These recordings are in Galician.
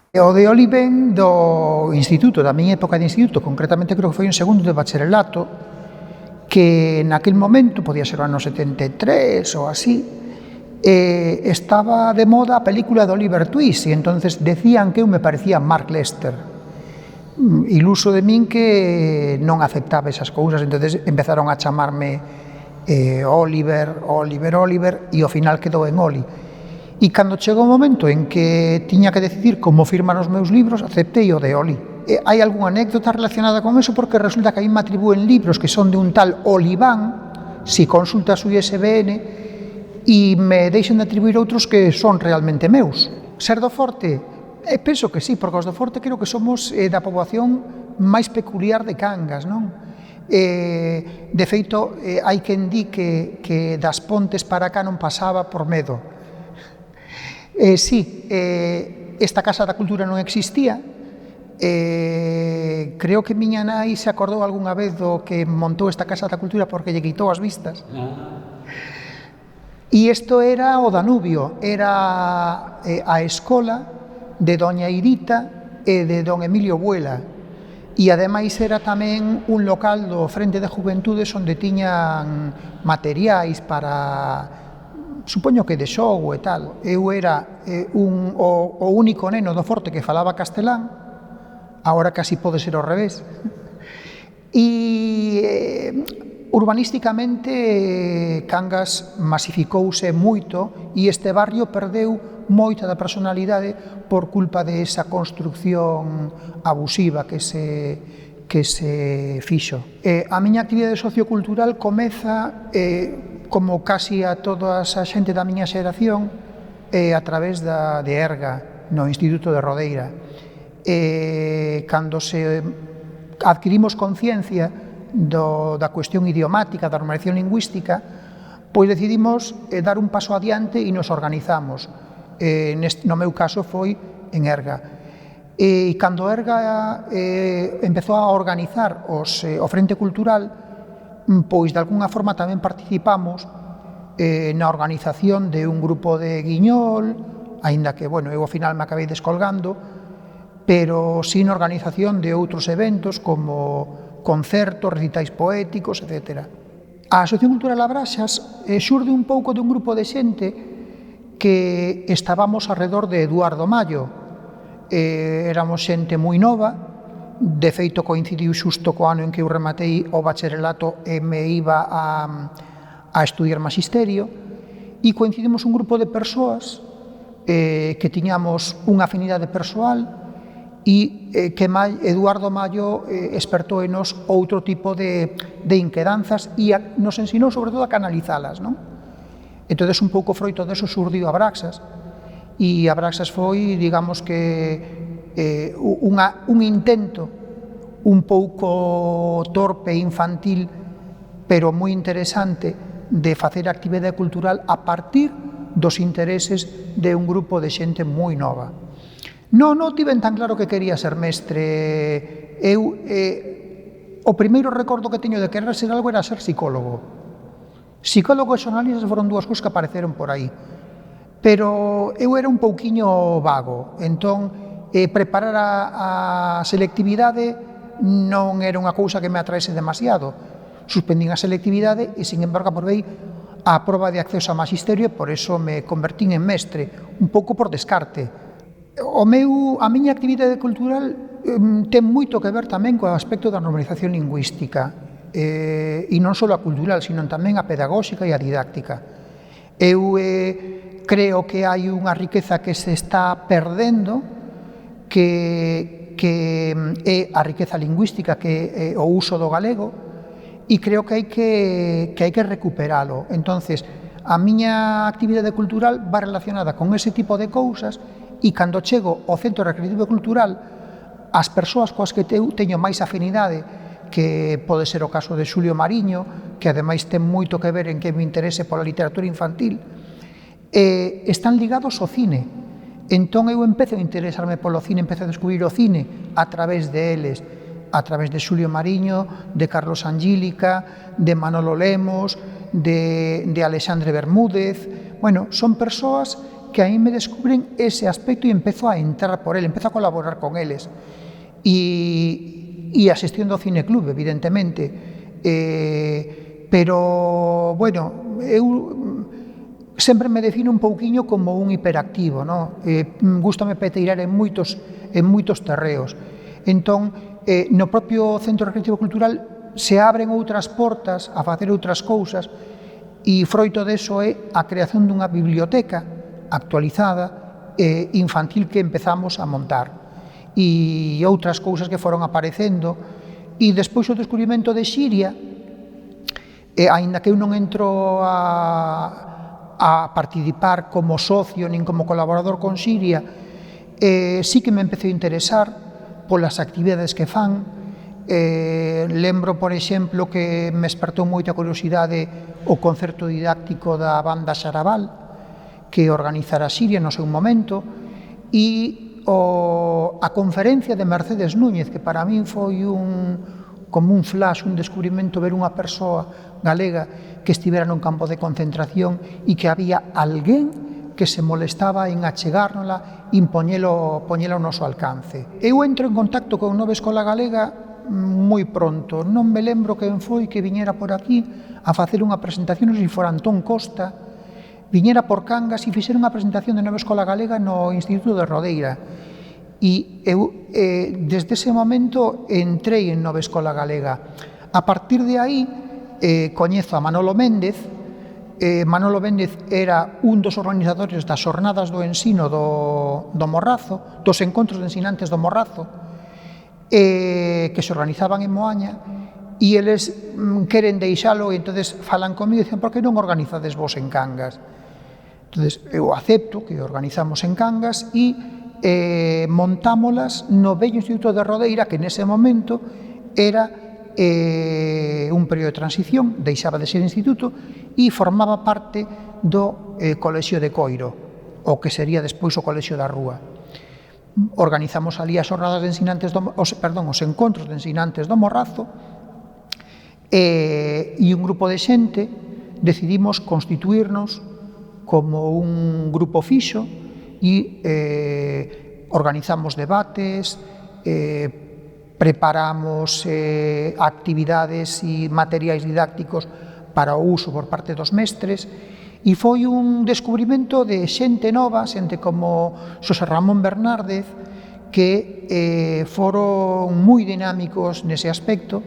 O de Oli ven do instituto, da miña época de instituto, concretamente creo que foi un segundo de bacharelato, que naquel momento, podía ser o ano 73 ou así, estaba de moda a película de Oliver Twist, e entonces decían que eu me parecía Mark Lester, iluso de min que non aceptaba esas cousas, entonces empezaron a chamarme Oliver, e ao final quedou en Oli. E cando chegou o momento en que tiña que decidir como firmar os meus libros, aceptei o de Oli. Hai algunha anécdota relacionada con eso, porque resulta que aí me atribúen libros que son de un tal Oliván, si consultas o ISBN, e me deixan de atribuir outros que son realmente meus. Ser do Forte? Penso que sí, porque os do Forte creo que somos da poboación máis peculiar de Cangas, non? De feito, hai quen di que das Pontes para cá non pasaba por medo. Sí, esta Casa da Cultura non existía. Creo que miña nai se acordou algunha vez do que montou esta Casa da Cultura porque lle quitou as vistas. E isto era o Danubio, era a escola de doña Irita e de don Emilio Buela. E ademais era tamén un local do Frente de Juventudes onde tiñan materiais para, supoño que de xogo e tal. Eu era o único neno do Forte que falaba castelán, agora casi pode ser ao revés. E urbanísticamente Cangas masificouse moito e este barrio perdeu moita da personalidade por culpa de esa construcción abusiva que se fixo. A miña actividade sociocultural comeza, como casi a toda a xente da miña xeración, a través de Erga, no Instituto de Rodeira. Cando se adquirimos conciencia da cuestión idiomática, da normalización lingüística, pois decidimos dar un paso adiante e nos organizamos. No meu caso foi en Erga. E cando Erga empezou a organizar o Frente Cultural, pois de algunha forma tamén participamos na organización de un grupo de Guiñol, aínda que, bueno, eu ao final me acabei descolgando, pero sí na organización de outros eventos como concertos, recitais poéticos, etc. A Asociación Cultural Abraxas xurde un pouco dun grupo de xente que estábamos arredor de Eduardo Mallo. Éramos xente moi nova, de feito coincidiu xusto co ano en que eu rematei o bacharelato e me iba a estudiar magisterio, e coincidimos un grupo de persoas que tiñamos unha afinidade persoal e que Eduardo Mallo espertou en nos outro tipo de inquedanzas e nos ensinou sobre todo a canalizalas, non? Entón, un pouco froito deso surdiu Abraxas, e Abraxas foi, digamos que, un intento un pouco torpe e infantil, pero moi interesante, de facer actividade cultural a partir dos intereses de un grupo de xente moi nova. Non tiven tan claro que quería ser mestre. Eu, o primeiro recordo que teño de querer ser algo era ser psicólogo. Psicólogo e xornalistas foron dúas cousas que apareceron por aí. Pero eu era un pouquiño vago, entón preparar a selectividade non era unha cousa que me atraese demasiado. Suspendín a selectividade e, sin embargo, aprobei a proba de acceso a magisterio e por eso me convertín en mestre, un pouco por descarte. A miña actividade cultural ten moito que ver tamén co aspecto da normalización lingüística, e non só a cultural, sino tamén a pedagóxica e a didáctica. Eu creo que hai unha riqueza que se está perdendo, que é a riqueza lingüística, que é o uso do galego, e creo que hai que recuperalo. Entonces, a miña actividade cultural va relacionada con ese tipo de cousas, e cando chego ao Centro Recreativo Cultural, as persoas coas que teño máis afinidade, que pode ser o caso de Xulio Mariño, que ademais ten moito que ver en que me interese pola literatura infantil, están ligados ao cine. Entón eu empezo a interesarme polo cine, empezo a descubrir o cine a través de eles, a través de Xulio Mariño, de Carlos Angílica, de Manolo Lemos, de Alexandre Bermúdez. Bueno, son persoas que a mí me descubren ese aspecto e empezo a entrar por él, empezo a colaborar con eles. E a xestión do cineclub, evidentemente. Pero, bueno, eu sempre me defino un pouquiño como un hiperactivo, no? Gústame peteirar en moitos terreos. Entón, no propio Centro Recreativo Cultural se abren outras portas a facer outras cousas e froito deso é a creación dunha biblioteca actualizada infantil que empezamos a montar e outras cousas que foron aparecendo e despois o descubrimento de Xiria, aínda que eu non entro a participar como socio nin como colaborador con Xiria, sí que me empecé a interesar polas actividades que fan. Lembro, por exemplo, que me espertou moita curiosidade o concerto didáctico da banda Xarabal que organizara Xiria no seu momento e a conferencia de Mercedes Núñez, que para min foi como un flash, un descubrimento, ver unha persoa galega que estivera nun campo de concentración e que había alguén que se molestaba en achegárnola e poñelo ao noso alcance. Eu entro en contacto con Nova Escola Galega moi pronto, non me lembro quen foi que viñera por aquí a facer unha presentación, non sei se fora Antón Costa, viñera por Cangas e fixera unha presentación de Nova Escola Galega no Instituto de Rodeira. E eu, desde ese momento, entrei en Nova Escola Galega. A partir de aí, coñezo a Manolo Méndez. Manolo Méndez era un dos organizadores das Xornadas do Ensino do Morrazo, dos encontros de ensinantes do Morrazo, que se organizaban en Moaña, e eles queren deixalo e entonces falan comigo e dicen: por que non organizades vos en Cangas? Entonces eu acepto que organizamos en Cangas e montámolas no vello Instituto de Rodeira, que nese momento era un período de transición, deixaba de ser instituto e formaba parte do Colexio de Coiro, o que sería despois o Colexio da Rúa. Organizamos ali as xornadas de ensinantes os encontros de ensinantes do Morrazo e un grupo de xente decidimos constituirnos como un grupo fixo e organizamos debates, preparamos actividades e materiais didácticos para o uso por parte dos mestres. E foi un descubrimento de xente nova, xente como Xosé Ramón Bernárdez, que foron moi dinámicos nese aspecto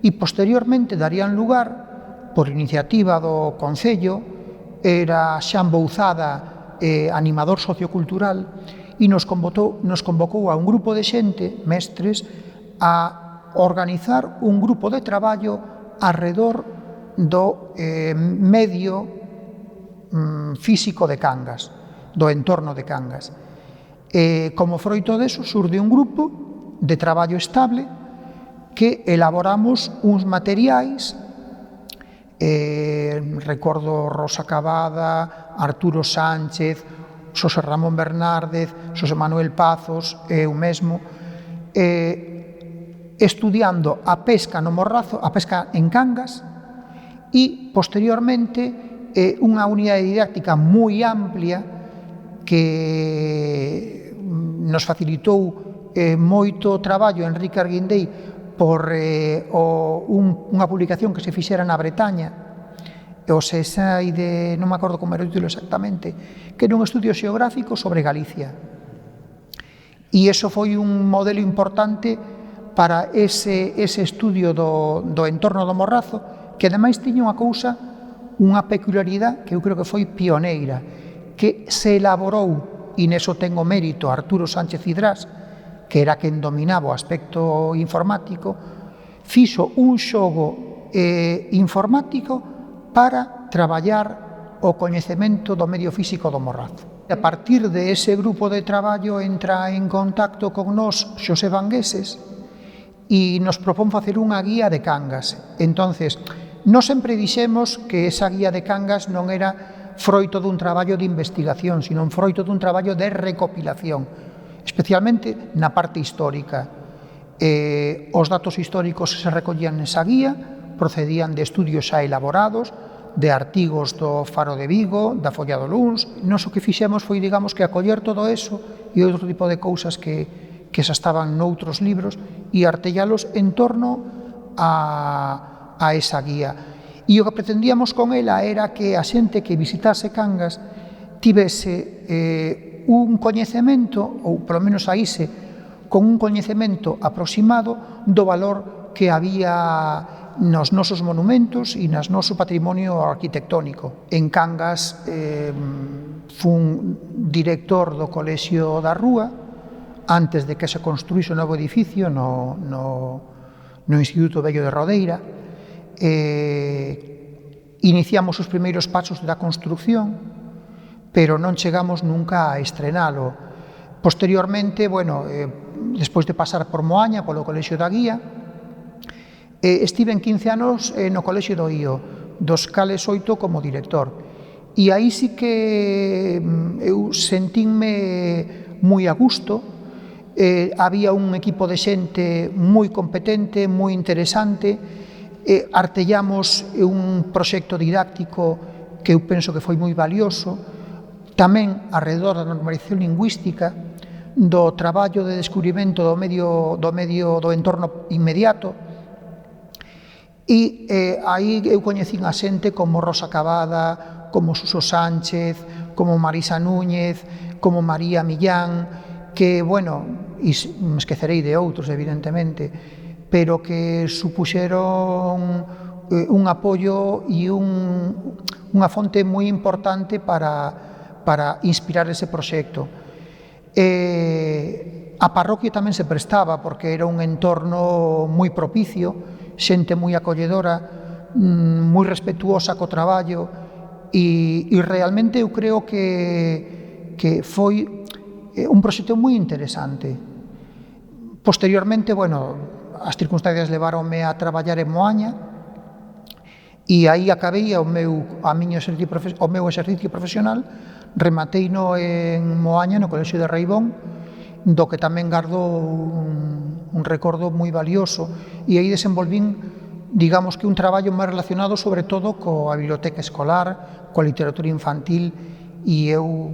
e posteriormente darían lugar, por iniciativa do Concello, era Xan Bouzada, animador sociocultural, e nos convocou a un grupo de xente, mestres, a organizar un grupo de traballo arredor do medio físico de Cangas, do entorno de Cangas. Como froito deso, surde un grupo de traballo estable que elaboramos uns materiais, recordo Rosa Cavada, Arturo Sánchez, Xosé Ramón Bernárdez, Xosé Manuel Pazos, eu mesmo, estudiando a pesca no Morrazo, a pesca en Cangas, e posteriormente unha unidade didáctica moi amplia que nos facilitou moito traballo Enrique Arguindei por unha publicación que se fixera na Bretaña, o SESAI non me acordo como era o título exactamente, que era un estudio xeográfico sobre Galicia. E iso foi un modelo importante para ese estudio do entorno do Morrazo, que ademais tiña unha peculiaridade que eu creo que foi pioneira, que se elaborou, e neso ten o mérito Arturo Sánchez Cidrás, que era quen dominaba o aspecto informático, fixo un xogo informático para traballar o coñecemento do medio físico do Morrazo. A partir de ese grupo de traballo entra en contacto con nós Xosé Vangueses e nos propón facer unha guía de Cangas. Entonces, nós sempre dixemos que esa guía de Cangas non era froito dun traballo de investigación, sino froito dun traballo de recopilación, especialmente na parte histórica. Os datos históricos se recollían nesa guía, procedían de estudios xa elaborados, de artigos do Faro de Vigo, da Folla do Luns. Nos o que fixemos foi, digamos, que acoller todo eso e outro tipo de cousas que xa estaban noutros libros e artellalos en torno a esa guía. E o que pretendíamos con ela era que a xente que visitase Cangas tivese un coñecemento, ou polo menos saíse con un coñecemento aproximado do valor que había nos nosos monumentos e nos noso patrimonio arquitectónico. En Cangas fun director do Colexio da Rúa antes de que se construíse o novo edificio no Instituto Vello de Rodeira. Iniciamos os primeiros pasos da construcción, pero non chegamos nunca a estrenalo. Posteriormente, despois de pasar por Moaña, polo Colexio da Guía, estive en 15 anos no Colexio do Ío, dos cales 8 como director. E aí sí que eu sentínme moi a gusto. Había un equipo de xente moi competente, moi interesante. Artellamos un proxecto didáctico que eu penso que foi moi valioso, tamén arredor da normalización lingüística, do traballo de descubrimento do entorno inmediato. E aí eu coñecín a xente como Rosa Cavada, como Suso Sánchez, como Marisa Núñez, como María Millán, que, e me esquecerei de outros, evidentemente, pero que supuxeron un apoio e unha fonte moi importante para inspirar ese proxecto. A parroquia tamén se prestaba, porque era un entorno moi propicio, xente moi acolledora, moi respetuosa co traballo, e realmente eu creo que foi un proxecto moi interesante. Posteriormente, as circunstancias leváronme a traballar en Moaña, e aí acabei o meu exercicio profesional, remateino en Moaña, no Colexio de Reibón, do que tamén gardo un recordo moi valioso, e aí desenvolvín, digamos que un traballo máis relacionado sobre todo coa biblioteca escolar, coa literatura infantil, e eu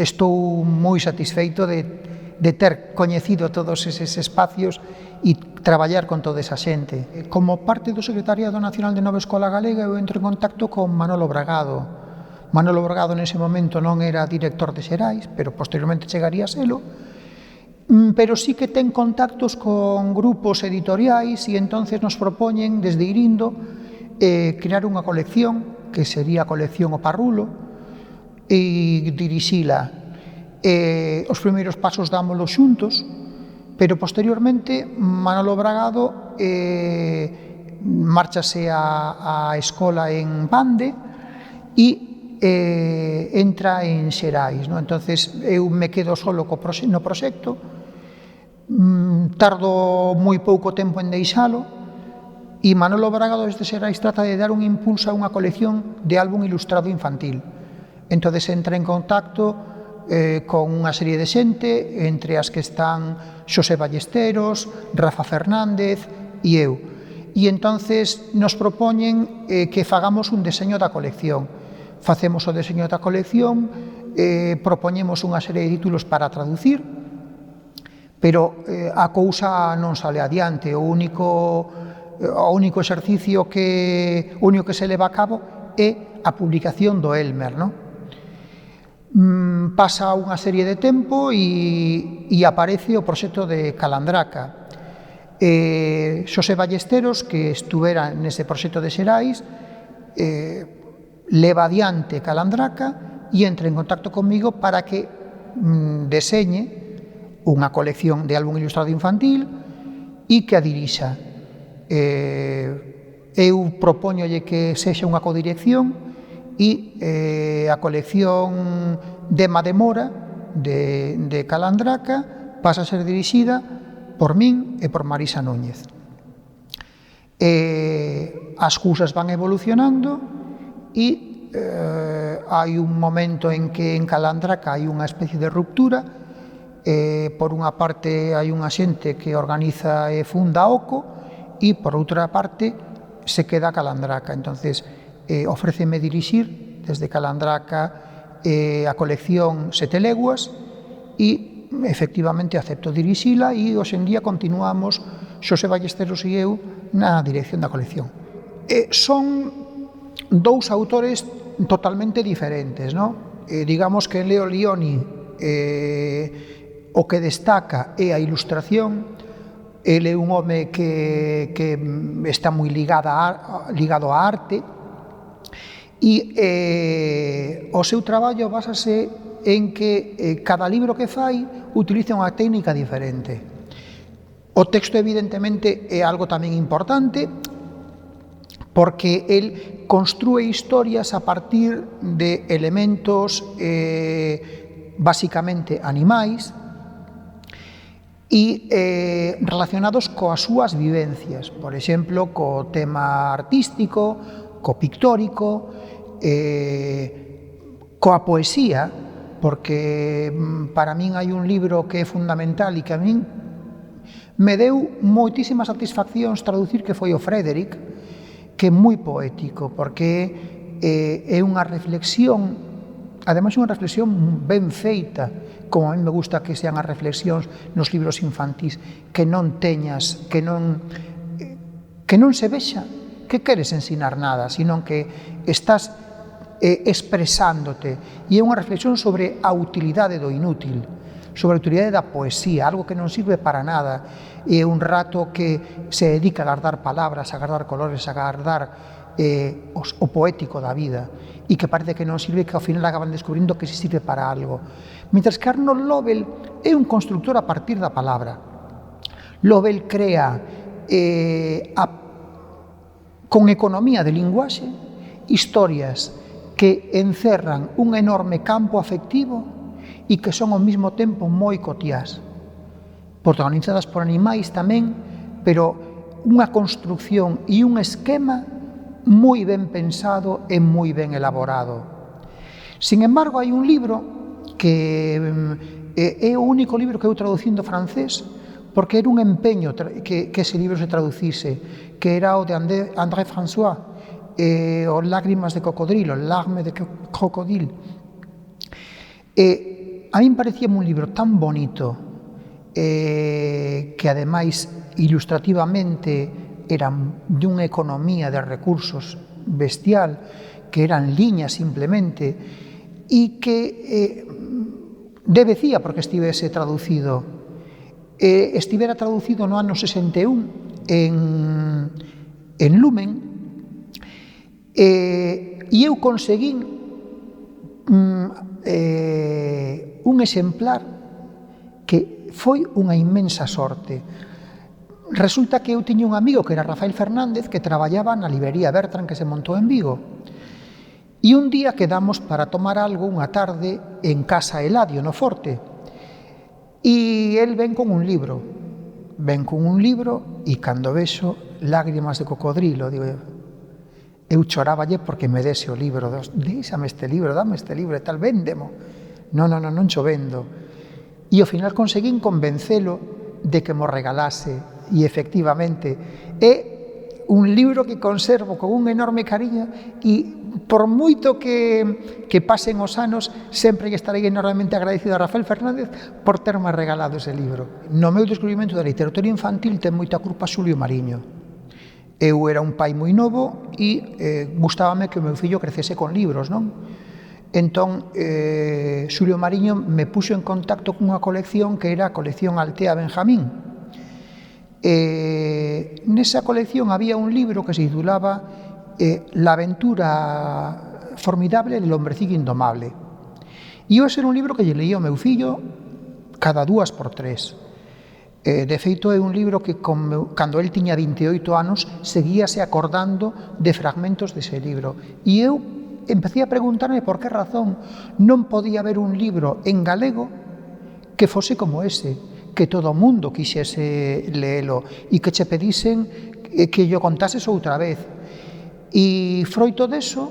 estou moi satisfeito de ter coñecido todos eses espacios e traballar con toda esa xente. Como parte do Secretariado Nacional de Nova Escola Galega, eu entro en contacto con Manolo Bragado. Manolo Bragado nese momento non era director de Xerais, pero posteriormente chegaría a selo, pero sí que ten contactos con grupos editoriais e entonces nos propoñen desde Irindo crear unha colección, que sería a colección O Parrulo, e dirixila. Os primeiros pasos dámoslos xuntos, pero posteriormente Manolo Bragado márchase á escola en Bande e entra en Xerais. Entonces eu me quedo solo no proxecto, tardo moi pouco tempo en deixalo, e Manolo Bragado desde Xerais trata de dar un impulso a unha colección de álbum ilustrado infantil. Entonces entra en contacto con unha serie de xente, entre as que están Xosé Ballesteros, Rafa Fernández e eu. E entonces nos propoñen que fagamos un deseño da colección. Facemos o deseño da colección, propoñemos unha serie de títulos para traducir, pero a cousa non sale adiante. O único exercicio que se leva a cabo é a publicación do Elmer, Pasa unha serie de tempo e aparece o proxecto de Calandraca. Xosé Ballesteros, que estuvera nese proxecto de Xerais, leva adiante Calandraca e entra en contacto comigo para que deseñe unha colección de álbum ilustrado infantil e que a dirixa. Eu propóñolle que sexa unha codirección e a colección Dema de Mora de Calandraca pasa a ser dirixida por min e por Marisa Núñez. As cousas van evolucionando e hai un momento en que en Calandraca hai unha especie de ruptura. Por unha parte hai unha xente que organiza e funda OCO, e por outra parte se queda Calandraca. Entonces ofréceme dirixir desde Calandraca a colección Sete Leguas e efectivamente acepto dirixila e hoxe en día continuamos Xosé Ballesteros e eu na dirección da colección. Son dous autores totalmente diferentes, non? Digamos que Leo Lionni o que destaca é a ilustración. Ele é un home que está moi ligado á arte e o seu traballo basase en que cada libro que fai utiliza unha técnica diferente. O texto evidentemente é algo tamén importante porque el construe historias a partir de elementos basicamente animais e relacionados coas súas vivencias, por exemplo, co tema artístico, co pictórico, coa poesía, porque para min hai un libro que é fundamental e que a min me deu moitísimas satisfaccións traducir, que foi o Frederic, que é moi poético, porque é unha reflexión, ademais unha reflexión ben feita, como a mí me gusta que sean as reflexións nos libros infantís, que non teñas, que non se vexa que queres ensinar nada, sino que estás expresándote, e é unha reflexión sobre a utilidade do inútil, sobre a utilidade da poesía, algo que non sirve para nada, e un rato que se dedica a guardar palabras, a guardar colores, a guardar o poético da vida, e que parece que non sirve, que ao final acaban descubrindo que si sirve para algo. Mientras que Arnold Lobel é un constructor a partir da palabra. Lobel crea con economía de linguaxe historias que encerran un enorme campo afectivo e que son ao mesmo tempo moi cotiás, protagonizadas por animais tamén, pero unha construcción e un esquema moi ben pensado e moi ben elaborado. Sin embargo, hai un libro que é o único libro que eu traducín do francés, porque era un empeño que ese libro se traducise, que era o de André François, o Lágrimas de Cocodrilo, Larmes de Crocodile. A mí me parecía un libro tan bonito, que ademais ilustrativamente era de unha economía de recursos bestial, que eran liñas simplemente, e que debecía porque estivese traducido. Estivera traducido no ano 61 en Lumen, e eu conseguín un exemplar que foi unha inmensa sorte. Resulta que eu tiña un amigo que era Rafael Fernández, que traballaba na librería Bertrand, que se montou en Vigo, e un día quedamos para tomar algo unha tarde en Casa Eladio, no Forte, e el ven con un libro, e cando vexo Lágrimas de Cocodrilo, digo, eu choráballe porque me dese o libro, díxame este libro, dame este libro e tal, véndemo. Non cho vendo. E ao final conseguín convencelo de que mo regalase, e efectivamente é un libro que conservo con un enorme cariño, e por moito que pasen os anos, sempre estarei enormemente agradecido a Rafael Fernández por terme regalado ese libro. No meu descubrimento da literatura infantil ten moita culpa Xulio Mariño. Eu era un pai moi novo e gustábame que o meu fillo crecese con libros, non? Entón, Xulio Mariño me puxo en contacto cunha colección que era a colección Altea Benjamín. Nesa colección había un libro que se titulaba La aventura formidable del hombrecillo indomable. E ese era un libro que lle leía ao meu fillo cada 2 por 3. De feito, é un libro que, cando el tiña 28 anos, seguíase acordando de fragmentos dese libro. E eu empecé a preguntarme por que razón non podía haber un libro en galego que fose como ese, que todo o mundo quixese leelo e que che pedisen que yo contases outra vez. E froito deso,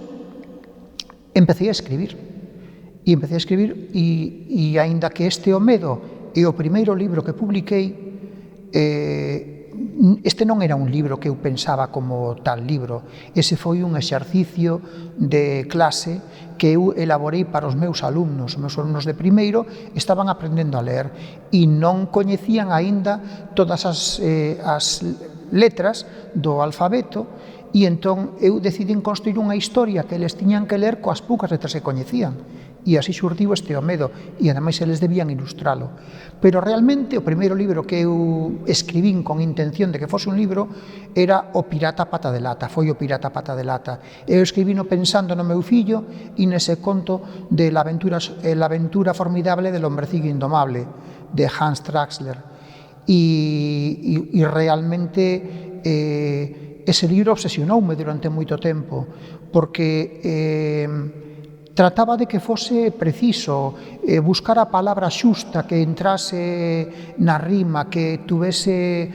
empecé a escribir. E aínda que este O Medo é o primeiro libro que publiquei, Este non era un libro que eu pensaba como tal libro, ese foi un exercicio de clase que eu elaborei para os meus alumnos de primeiro estaban aprendendo a ler e non coñecían aínda todas as letras do alfabeto e entón eu decidín construir unha historia que eles tiñan que ler coas poucas letras que coñecían e así xurdiu este Omedo e ademais eles debían ilustralo. Pero realmente o primeiro libro que eu escribín con intención de que fose un libro era O pirata pata de lata, foi O pirata pata de lata. Eu escribino pensando no meu fillo e nese conto de la aventura formidable del hombrecillo indomable de Hans Traxler e realmente ese libro obsesionoume durante moito tempo porque trataba de que fose preciso, buscar a palabra xusta que entrase na rima, que tuvese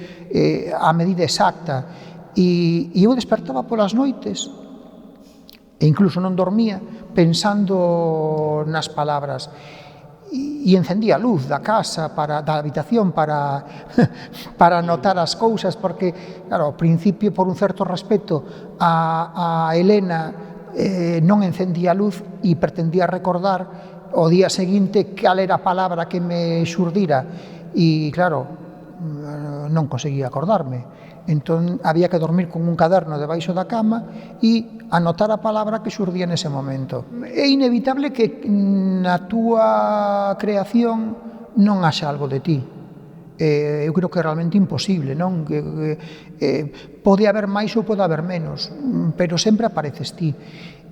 a medida exacta. E eu despertaba polas noites, e incluso non dormía, pensando nas palabras. E encendía a luz da casa, da habitación, para anotar as cousas, porque, claro, ao principio, por un certo respeto a Helena, non encendía a luz e pretendía recordar o día seguinte cal era a palabra que me xurdira e claro, non conseguía acordarme, entón había que dormir con un caderno debaixo da cama e anotar a palabra que xurdía nese momento. É inevitable que na túa creación non haxa algo de ti. Eu creo que é realmente imposible, non? Pode haber máis ou pode haber menos, pero sempre apareces ti.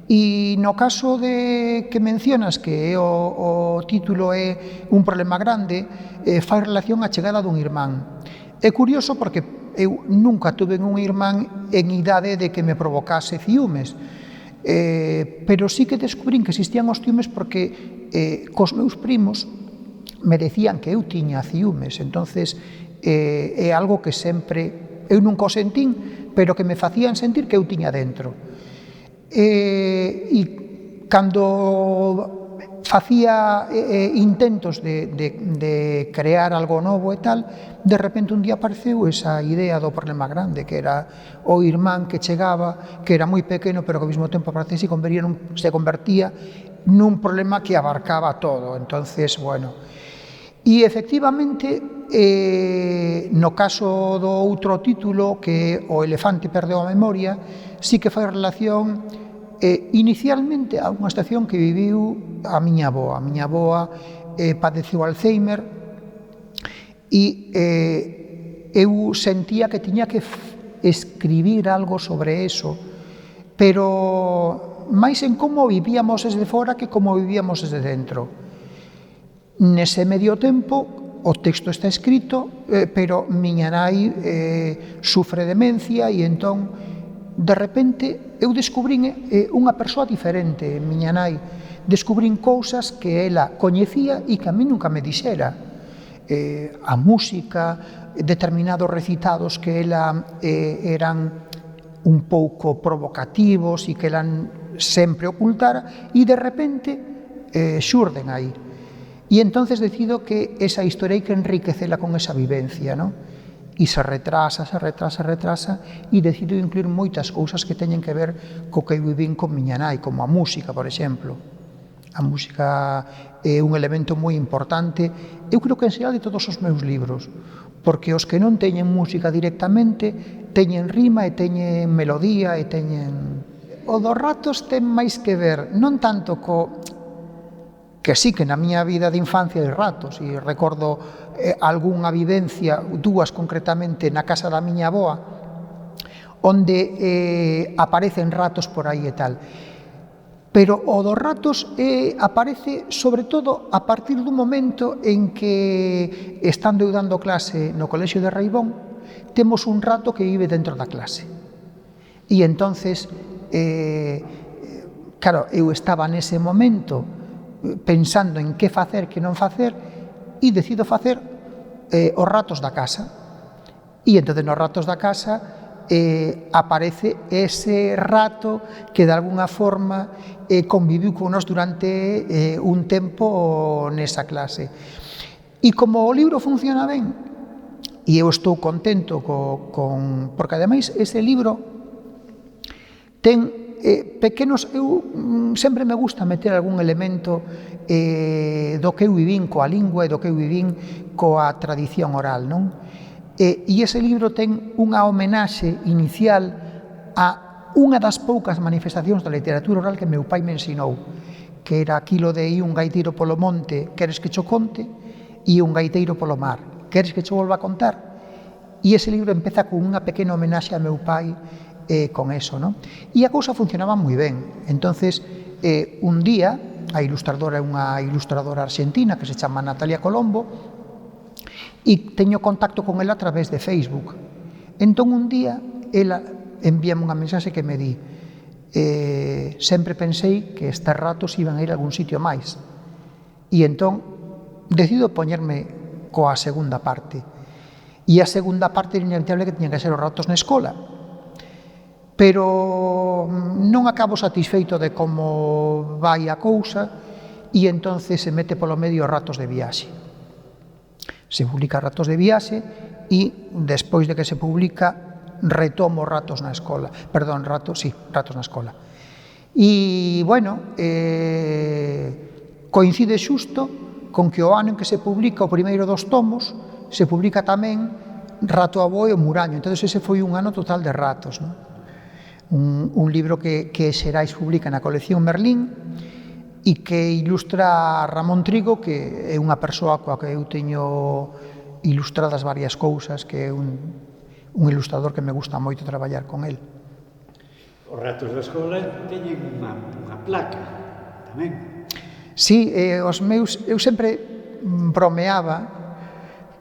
E no caso de que mencionas que o título é Un problema grande, fai relación á chegada dun irmán. É curioso porque eu nunca tuve un irmán en idade de que me provocase ciúmes, pero sí que descubrín que existían os ciúmes porque cos meus primos me decían que eu tiña ciúmes, entonces é algo que sempre eu nunca o sentín, pero que me facían sentir que eu tiña dentro. E cando facía intentos de crear algo novo e tal, de repente un día apareceu esa idea do problema grande, que era o irmán que chegaba, que era moi pequeno, pero que ao mesmo tempo se convertía nun problema que abarcaba todo. Entonces, bueno, e efectivamente, no caso do outro título, que é O elefante perdeu a memoria, sí que fai relación inicialmente a unha estación que viviu a miña avoa. A miña avoa padeceu Alzheimer e eu sentía que tiña que escribir algo sobre eso, pero máis en como vivíamos desde fora que como vivíamos desde dentro. Nese medio tempo, o texto está escrito, pero miña nai sufre demencia e entón, de repente, eu descubrín unha persoa diferente, miña nai. Descubrín cousas que ela coñecía e que a mí nunca me dixera. A música, determinados recitados que ela eran un pouco provocativos e que ela sempre ocultara, e de repente xurden aí. E entonces decido que esa historia hai que enriquecela con esa vivencia, non? E se retrasa, e decido incluir moitas cousas que teñen que ver co que eu vivín con miña nai, como a música, por exemplo. A música é un elemento moi importante, eu creo que en xeral de todos os meus libros, porque os que non teñen música directamente teñen rima e teñen melodía e teñen... O dos ratos ten máis que ver, non tanto que sí que na miña vida de infancia hai ratos, e recordo algunha vivencia, dúas concretamente, na casa da miña avoa, onde aparecen ratos por aí e tal. Pero o dos ratos aparece, sobre todo, a partir dun momento en que, estando eu dando clase no Colexio de Raibón, temos un rato que vive dentro da clase. E entonces, claro, eu estaba nese momento pensando en que facer, que non facer, e decido facer os ratos da casa. E entón, nos ratos da casa aparece ese rato que de alguna forma conviviu con nós durante un tempo nesa clase. E como o libro funciona ben, e eu estou contento porque ademais ese libro ten pequenos, eu sempre me gusta meter algún elemento do que eu vivín coa lingua e do que eu vivín coa tradición oral, non? E ese libro ten unha homenaxe inicial a unha das poucas manifestacións da literatura oral que meu pai me ensinou, que era aquilo de un gaiteiro polo monte, queres que cho conte, e un gaiteiro polo mar, queres que cho volva a contar? E ese libro empeza con unha pequena homenaxe a meu pai con eso, ¿no? E a cousa funcionaba moi ben. Entonces, un día, a ilustradora é unha ilustradora argentina que se chama Natalia Colombo, e teño contacto con ela a través de Facebook. Entón, un día, ela envíame unha mensaxe que me di sempre pensei que estes ratos iban a ir a algún sitio máis. E entón, decido poñerme coa segunda parte. E a segunda parte era inevitable que tiñan que ser os ratos na escola. Pero non acabo satisfeito de como vai a cousa e entonces se mete polo medio os ratos de viaxe. Se publica ratos de viaxe e despois de que se publica retomo ratos na escola. Perdón, ratos na escola. E, bueno, coincide xusto con que o ano en que se publica o primeiro dos tomos se publica tamén Rato Avó e o Muraño. Entón, ese foi un ano total de ratos, non? Un libro que Xerais publica na colección Merlín e que ilustra Ramón Trigo, que é unha persoa coa que eu teño ilustradas varias cousas, que é un ilustrador que me gusta moito traballar con el. Os ratos da escola teñen unha placa tamén. Sí, eu sempre bromeaba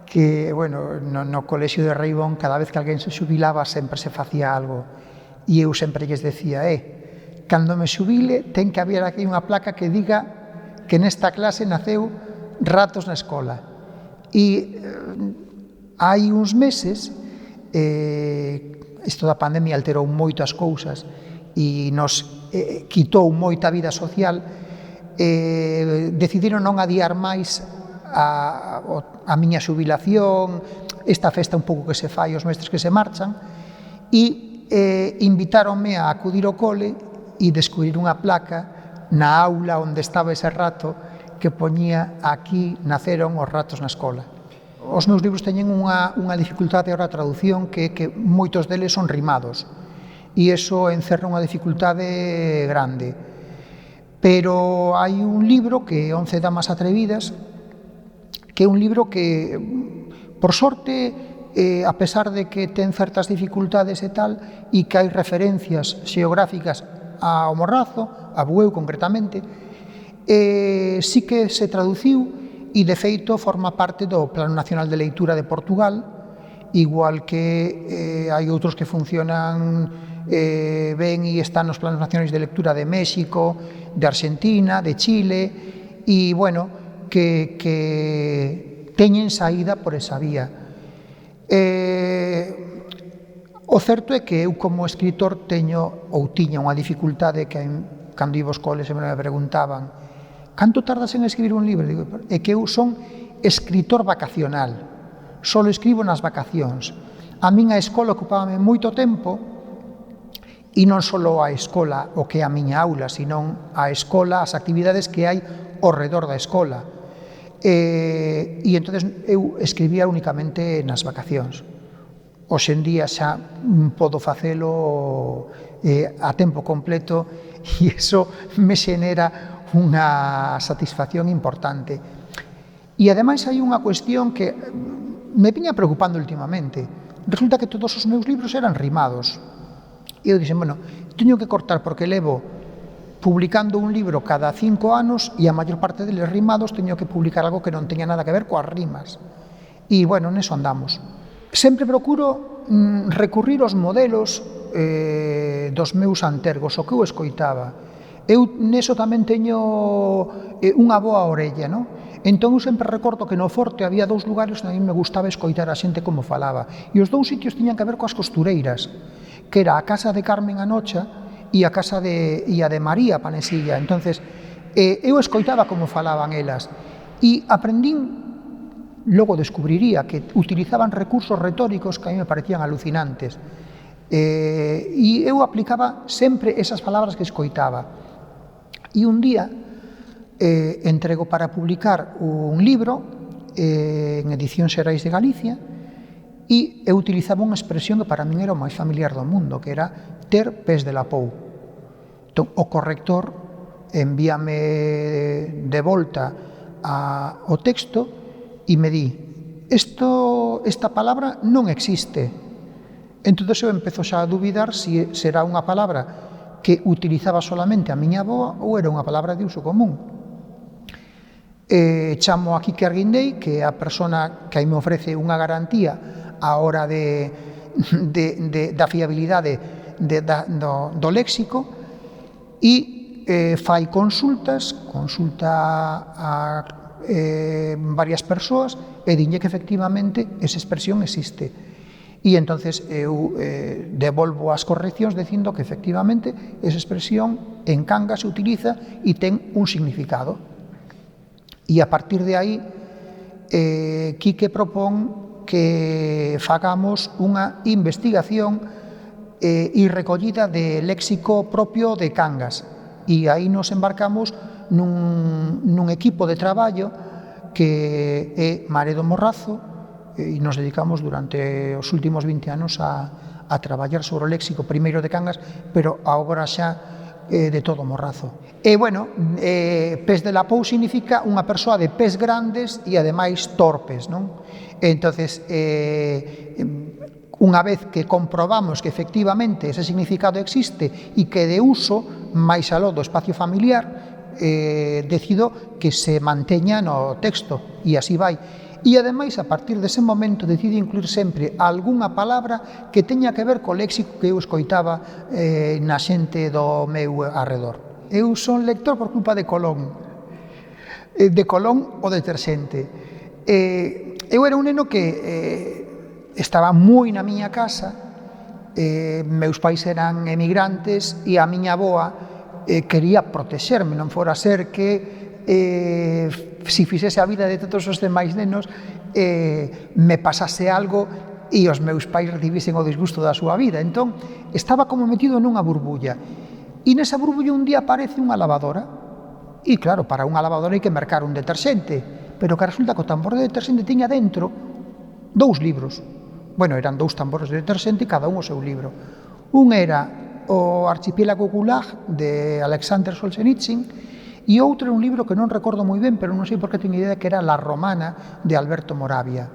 que, bueno, no colexio de Reibón, cada vez que alguén se xubilaba, sempre se facía algo. E eu sempre lles decía, cando me xubile, ten que haber aquí unha placa que diga que nesta clase naceu Ratos na escola. E hai uns meses, isto da pandemia alterou moito as cousas e nos quitou moita vida social, decidiron non adiar máis a miña xubilación, esta festa un pouco que se fai os mestres que se marchan, e invitáronme a acudir ao cole e descubrir unha placa na aula onde estaba ese rato que poñía aquí naceron os ratos na escola. Os meus libros teñen unha dificultade ahora a traducción que moitos deles son rimados e iso encerra unha dificultade grande. Pero hai un libro que é 11 damas atrevidas, que é un libro que, por sorte, a pesar de que ten certas dificultades e tal, e que hai referencias xeográficas ao Morrazo, a Bueu concretamente, sí que se traduciu e, de feito, forma parte do Plano Nacional de Leitura de Portugal, igual que hai outros que funcionan ben e están nos Planos Nacionais de Lectura de México, de Argentina, de Chile, e, bueno, que teñen saída por esa vía. O certo é que eu como escritor teño ou tiña unha dificultade que cando iba aos coles me preguntaban canto tardas en escribir un libro? Digo, é que eu son escritor vacacional, só escribo nas vacacións. A min a escola ocupábame moito tempo e non só a escola o que é a miña aula, sino a escola, as actividades que hai ao redor da escola. E entonces eu escribía únicamente nas vacacións. Hoxe en día xa podo facelo a tempo completo e iso me xenera unha satisfacción importante. E ademais hai unha cuestión que me viña preocupando últimamente. Resulta que todos os meus libros eran rimados. E eu dixen, bueno, teño que cortar porque levo publicando un libro cada 5 anos e a maior parte deles rimados teño que publicar algo que non teña nada que ver coas rimas. E, bueno, neso andamos. Sempre procuro recurrir aos modelos dos meus antergos, o que eu escoitaba. Eu neso tamén teño unha boa orella, non? Entón eu sempre recordo que no Forte había 2 lugares onde a mí me gustaba escoitar a xente como falaba. E os 2 sitios tiñan que ver coas costureiras, que era a casa de Carmen Anocha e a casa de María Panesilla. Entonces, eu escoitaba como falaban elas e aprendín logo descubriría que utilizaban recursos retóricos que a mí me parecían alucinantes. E eu aplicaba sempre esas palabras que escoitaba. E un día entrego para publicar un libro en Edicións Xerais de Galicia e eu utilizaba unha expresión que para min era o máis familiar do mundo, que era ter pés de lapou. Entón, o corrector envíame de volta ao texto e me di: esta palabra non existe. Entón eu empezo xa a dubidar se será unha palabra que utilizaba solamente a miña avoa ou era unha palabra de uso común. Chamo a Quique Arguindei, que é a persona que aí me ofrece unha garantía á hora da fiabilidade do léxico, e fai consulta a varias persoas e dinlle que efectivamente esa expresión existe. E entonces eu devolvo as correccións dicindo que efectivamente esa expresión en Cangas se utiliza e ten un significado. E a partir de aí, Quique propón que fagamos unha investigación e recollida de léxico propio de Cangas. E aí nos embarcamos nun equipo de traballo que é Maredo Morrazo, e nos dedicamos durante os últimos 20 anos a traballar sobre o léxico primeiro de Cangas, pero agora xa de todo Morrazo. E, bueno, pés de lapou significa unha persoa de pés grandes e, ademais, torpes, non? Entonces, unha vez que comprobamos que, efectivamente, ese significado existe e que de uso máis aló do espacio familiar, decido que se manteña no texto, e así vai. E, ademais, a partir dese momento, decido incluir sempre algunha palabra que teña que ver co léxico que eu escoitaba na xente do meu arredor. Eu son lector por culpa de Colón o deterxente. Eu era un neno que estaba moi na miña casa, meus pais eran emigrantes e a miña avoa quería protexerme, non fora ser que se fixese a vida de todos os demais nenos me pasase algo e os meus pais recibisen o disgusto da súa vida. Entón, estaba como metido nunha burbulla. E nesa burbulla un día aparece unha lavadora. E claro, para unha lavadora hai que mercar un deterxente, pero que resulta que o tambor de deterxente tiña dentro 2 libros. Bueno, eran 2 tambores de deterxente e cada un o seu libro. Un era o Archipiélago Gulag de Alexander Solzhenitsyn e outro é un libro que non recordo moi ben, pero non sei por que teño idea que era La Romana de Alberto Moravia.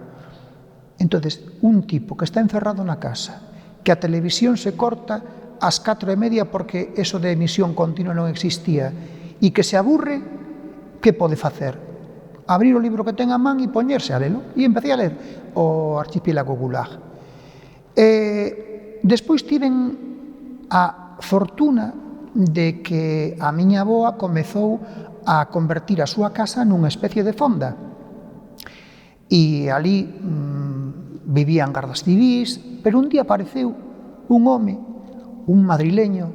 Entonces, un tipo que está encerrado na casa, que a televisión se corta ás 4:30 porque eso de emisión continua non existía, e que se aburre, que pode facer? Abrir o libro que ten a man e poñerse a lelo. E empecé a ler o Archipiélago Gulag. Despois tiven a fortuna de que a miña avoa comezou a convertir a súa casa nunha especie de fonda. E ali vivían gardas civís, pero un día apareceu un home, un madrileño,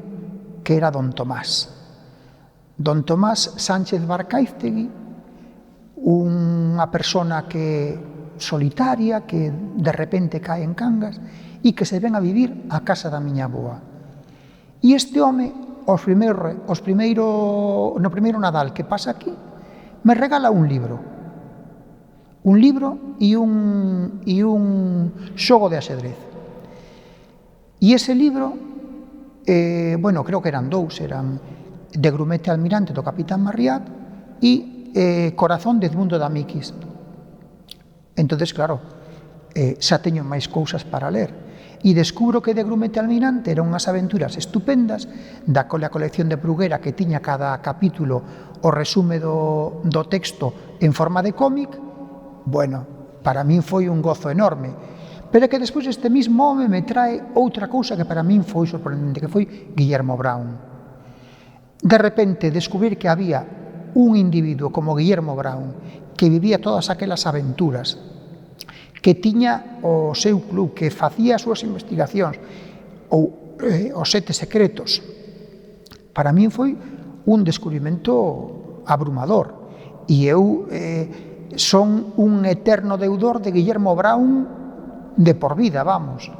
que era don Tomás. Don Tomás Sánchez Barcaiztegui, unha persona que solitaria, que de repente cae en Cangas e que se ven a vivir a casa da miña avoa. E este home, no primeiro Nadal que pasa aquí, me regala un libro e un xogo de axedrez. E ese libro, creo que eran 2, eran De Grumete Almirante do Capitán Marryat e Corazón de Edmundo D'Amicis. Entonces, claro, xa teño máis cousas para ler. E descubro que De Grumete Almirante eran unhas aventuras estupendas da colección de Bruguera, que tiña cada capítulo o resume do texto en forma de cómic. Bueno, para min foi un gozo enorme. Pero que despois este mismo home me trae outra cousa que para min foi sorprendente, que foi Guillermo Brown. De repente descubrir que había un individuo como Guillermo Brown que vivía todas aquelas aventuras, que tiña o seu club, que facía as súas investigacións, ou os 7 secretos. Para min foi un descubrimento abrumador. E eu son un eterno deudor de Guillermo Brown de por vida, vamos.